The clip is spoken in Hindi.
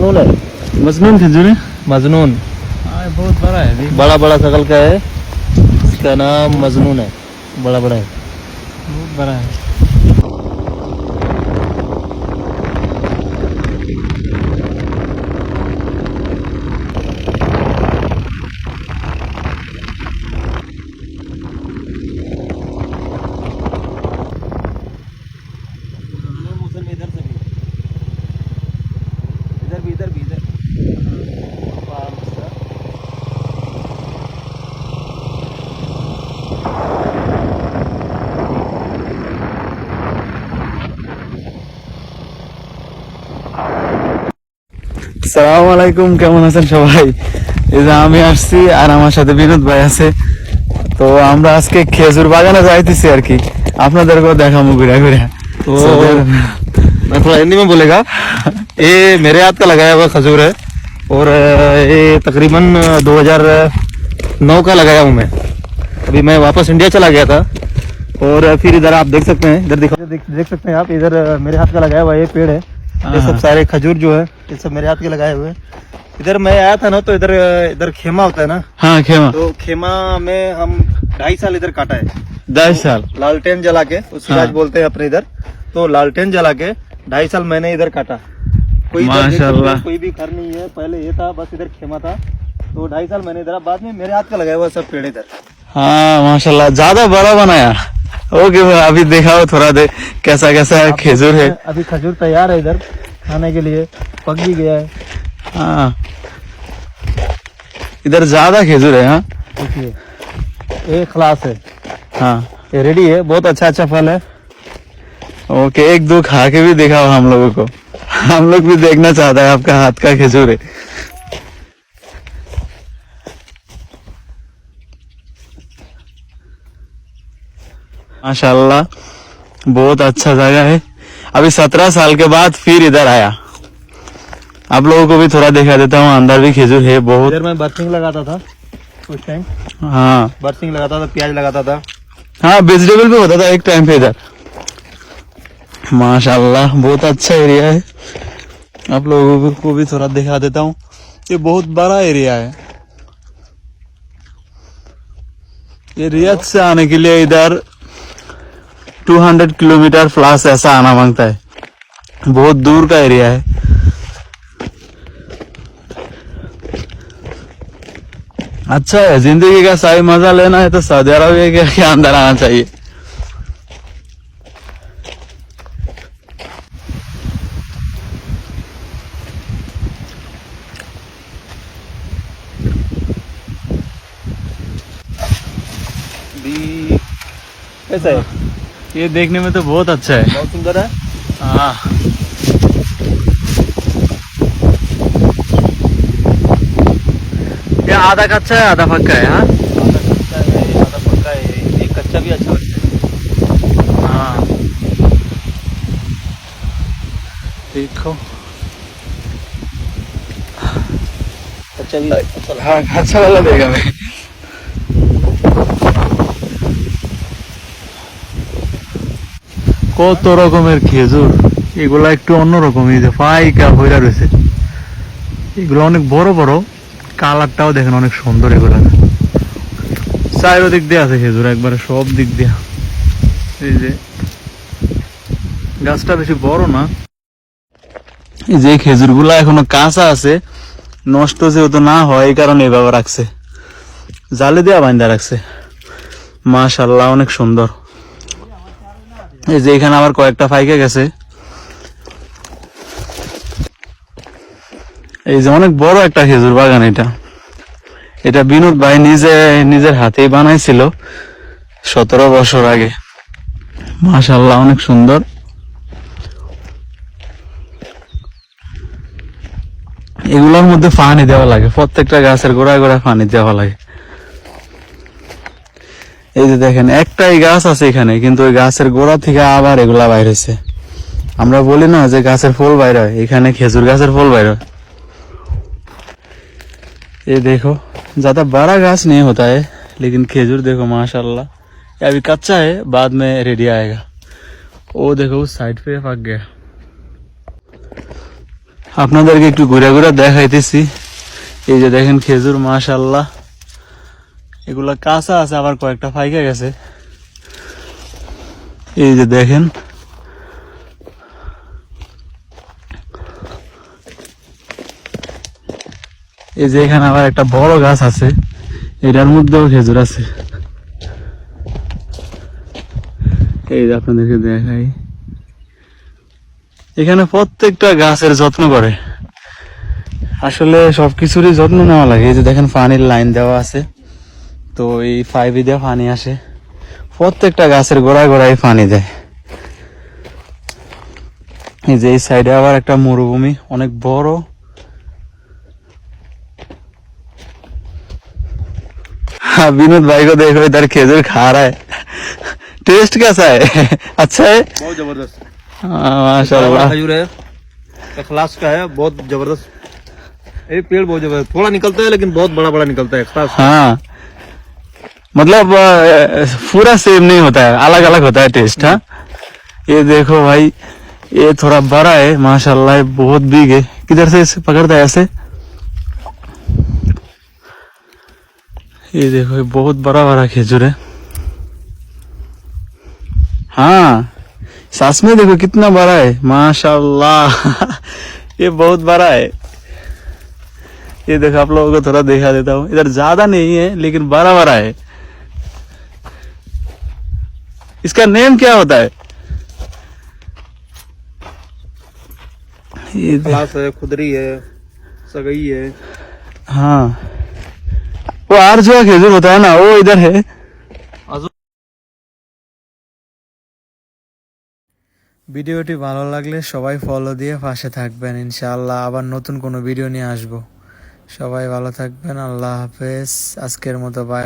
मजनून है, मजनून खजूर है, मजनून। हाँ बहुत बड़ा है अभी, बड़ा बड़ा शकल का है, इसका नाम मजनून है, बड़ा बड़ा है, बहुत बड़ा है। इधर भी আসসালামু আলাইকুম, কেমন আছেন সবাই? এই যে আমি আসছি আর আমার সাথে বিনোদ ভাই আছে। তো আমরা আজকে খেজুর বাগানে যাইতেছি আর কি, আপনাদেরকেও দেখাবো ঘুরে ঘুরে। तो मैं थोड़ा हिंदी में बोलेगा। ये मेरे हाथ का लगाया हुआ खजूर है और ये तकरीबन 2009 का लगाया हूँ मैं। अभी मैं वापस इंडिया चला गया था और फिर इधर आप देख सकते हैं, इधर देख सकते हैं आप, इधर मेरे हाथ का लगाया हुआ ये पेड़ है। ये सब सारे खजूर जो है ये सब मेरे हाथ के लगाए हुए हैं। इधर मैं आया था ना, तो इधर खेमा होता है ना। हाँ खेमा। तो खेमा में हम 2.5 साल इधर काटा है। 2.5 साल लालटेन जला के, उसको आज बोलते हैं अपने इधर, तो लालटेन जला के 2.5 साल मैंने इधर काटा। कोई माशाल्लाह कोई भी घर नहीं है, पहले ये था बस, इधर खेमा था। तो 2.5 साल मैंने इधर, बाद में मेरे हाथ का लगाया हुआ सब पेड़ इधर। हाँ माशाल्लाह, ज्यादा बड़ा बनाया। ओके अभी दिखाओ थोड़ा दे कैसा कैसा है खजूर है। अभी खजूर तैयार है इधर खाने के लिए, पक भी गया है। हाँ इधर ज्यादा खजूर है। हाँ देखिए ये खलास है। हाँ ये रेडी है, बहुत अच्छा अच्छा फल है। ओके एक दो खा के भी दिखाओ हम लोगों को, हम लोग भी देखना चाहता है आपका हाथ का खजूर है। माशाल्लाह बहुत अच्छा जगह है। अभी 17 साल के बाद फिर इधर आया, आप लोगों को भी थोड़ा दिखा देता हूँ। अंदर भी खजूर है बहुत। इधर मैं बरसिंग लगाता था उस टाइम। हाँ बरसिंग लगाता था, प्याज लगाता था। हाँ वेजिटेबल भी होता था एक टाइम पे इधर। माशाल्लाह बहुत अच्छा एरिया है, आप लोगों को भी थोड़ा दिखा देता हूँ। ये बहुत बड़ा एरिया है। ये रियाद से आने के लिए इधर 200 किलोमीटर प्लस ऐसा आना मांगता है, बहुत दूर का एरिया है। अच्छा है, जिंदगी का सही मजा लेना है तो सऊदी अरबिया के अंदर आना चाहिए। कैसा है? ये देखने में तो बहुत अच्छा है, बहुत सुंदर है। हाँ ये आधा कच्चा है आधा पक्का है। हाँ आधा कच्चा है आधा पक्का है, ये कच्चा भी अच्छा लगता है। हाँ देखो कच्चा भी अच्छा। हाँ अच्छा वाला देगा मैं। কত রকমের খেজুর, এগুলা একটু অন্যরকম। এই যে ফাইকা হইরা রয়েছে, এগুলো অনেক বড় বড়, কালারটাও দেখেন অনেক সুন্দর। এগুলা চারো দিক দিয়ে আছে খেজুর, একবারে সব দিক দিয়ে। এই যে গাছটা বেশি বড় না। এই যে খেজুর গুলা এখনো কাঁচা আছে, নষ্ট যেহেতু না হয় এই কারণে এভাবে রাখছে, জালে দেওয়া বান্ধা রাখছে। মাশাআল্লাহ অনেক সুন্দর। এই যে এখানে আবার কয়েকটা ফাইকে গেছে। এই যে অনেক বড় একটা খেজুর বাগান এটা। এটা বিনোদ ভাই নিজের হাতেই বানাইছিল 17 বছর আগে। মাশাআল্লাহ অনেক সুন্দর। এগুলোর মধ্যে পানি দেওয়া লাগে, প্রত্যেকটা গাছের গোড়ায় গোড়ায় পানি দেওয়া লাগে। এই যে দেখেন একটাই গাছ আছে এখানে, কিন্তু ওই গাছের গোড়া থেকে আবার এগুলা বাইর হয়েছে। আমরা বলি না যে গাছের ফুল বাইর হয়, এখানে খেজুর গাছের ফুল বাইর হয়। ये देखो ज्यादा बड़ा घास नहीं होता है, लेकिन खेजूर देखो माशाल्लाह ये अभी कच्चा है, बाद में रेडी आएगा। वो देखो उस साइड पे पक गया। আপনাদেরকে একটু ঘুরে ঘুরে দেখাইতেছি। এই যে দেখেন খেজুর, মাশাআল্লাহ, এগুলা কাঁচা আছে, আবার কয়েকটা ফাইকা গেছে। এই যে দেখেন, এই যে এখানে আবার একটা বড় গাছ আছে, এটার মধ্যেও খেজুর আছে। এই যে আপনাদেরকে দেখাই, এখানে প্রত্যেকটা গাছের যত্ন করে। আসলে সবকিছুরই যত্ন নেওয়া লাগে। এই যে দেখেন পানির লাইন দেওয়া আছে, তো এই পাইপে দিয়ে পানি আসে, প্রত্যেকটা গাছের গোড়ায় গোড়ায় পানি দেয়। এই যে এই সাইডে আবার একটা মরুভূমি অনেক বড়। हाँ, विनोद भाई को देखो, इधर खेजूर खा रहा है। टेस्ट कैसा है? अच्छा है? बहुत जबरदस्त हाँ, माशाल्लाह। खजूर है, क्लास का है, बहुत जबरदस्त। ये पेड़ बहुत जबरदस्त, थोड़ा निकलता है लेकिन बहुत बड़ा बड़ा निकलता है एक्स्ट्रा। हाँ, मतलब पूरा सेम नहीं होता है, अलग अलग होता है टेस्ट। हाँ, ये देखो भाई, ये थोड़ा बड़ा है माशाल्लाह, ये बहुत बिग है। किधर से इसे पकड़ता है ऐसे? ये देखो, ये बहुत बड़ा बड़ा खेजूर है। हाँ, सास में देखो कितना बड़ा है, माशाल्लाह। ये बहुत बड़ा है। ये देखो, आप लोगों को थोड़ा दिखा देता हूँ, इधर ज्यादा नहीं है लेकिन बड़ा बड़ा है। इसका नेम क्या होता है? ये क्लास है, खुदरी है, सगई है। हाँ, वो आरजुआ खेजूर होता है ना, वो इधर है। ভিডিওটি ভালো লাগলে সবাই ফলো দিয়ে পাশে থাকবেন। ইনশাআল্লাহ আবার নতুন কোনো ভিডিও নিয়ে আসবো। সবাই ভালো থাকবেন, আল্লাহ হাফেজ, আজকের মতো বাই।